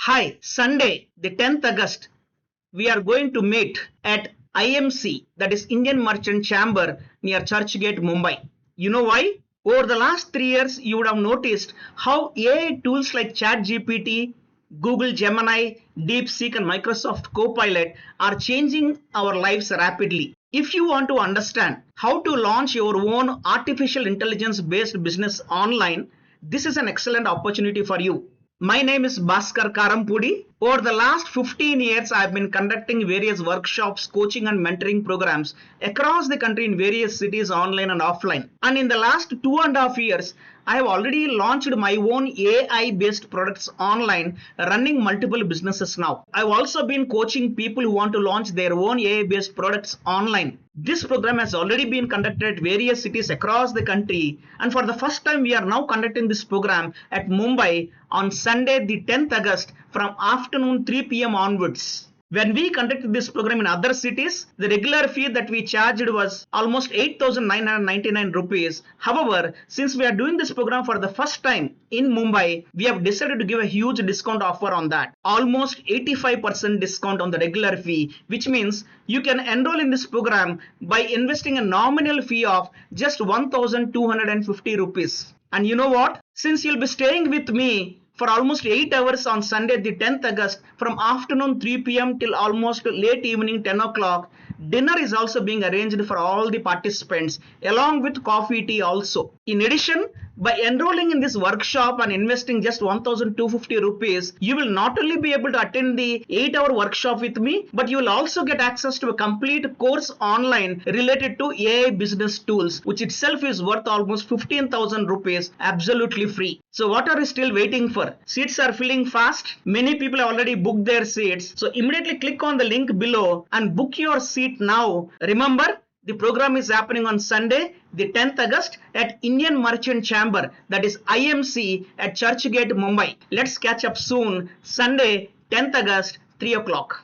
Hi, Sunday, the 10th August, we are going to meet at IMC, that is Indian Merchant Chamber near Churchgate, Mumbai. You know why? Over the last 3 years, you would have noticed how AI tools like ChatGPT, Google Gemini, DeepSeek, and Microsoft Copilot are changing our lives rapidly. If you want to understand how to launch your own artificial intelligence based business online, this is an excellent opportunity for you. My name is Bhaskar Karampudi. Over the last 15 years, I have been conducting various workshops, coaching and mentoring programs across the country in various cities, online and offline. And in the last 2.5 years, I have already launched my own AI based products online, running multiple businesses now. I've also been coaching people who want to launch their own AI based products online. This program has already been conducted at various cities across the country, and for the first time, we are now conducting this program at Mumbai on Sunday, the 10th August from afternoon 3 p.m. onwards. When we conducted this program in other cities, the regular fee that we charged was almost 8,999 rupees. However, since we are doing this program for the first time in Mumbai, we have decided to give a huge discount offer on that. Almost 85% discount on the regular fee, which means you can enroll in this program by investing a nominal fee of just 1,250 rupees. And you know what? Since you'll be staying with me for almost 8 hours on Sunday, the 10th August, from afternoon 3 p.m. till almost late evening 10 o'clock, dinner is also being arranged for all the participants, along with coffee tea also. In addition, by enrolling in this workshop and investing just 1,250 rupees, you will not only be able to attend the 8-hour workshop with me, but you will also get access to a complete course online related to AI business tools, which itself is worth almost 15,000 rupees, absolutely free. So what are you still waiting for? Seats are filling fast. Many people have already booked their seats. So immediately click on the link below and book your seat now. Remember, the program is happening on Sunday, the 10th August at Indian Merchant Chamber, that is IMC at Churchgate, Mumbai. Let's catch up soon, Sunday, 10th August, 3 o'clock.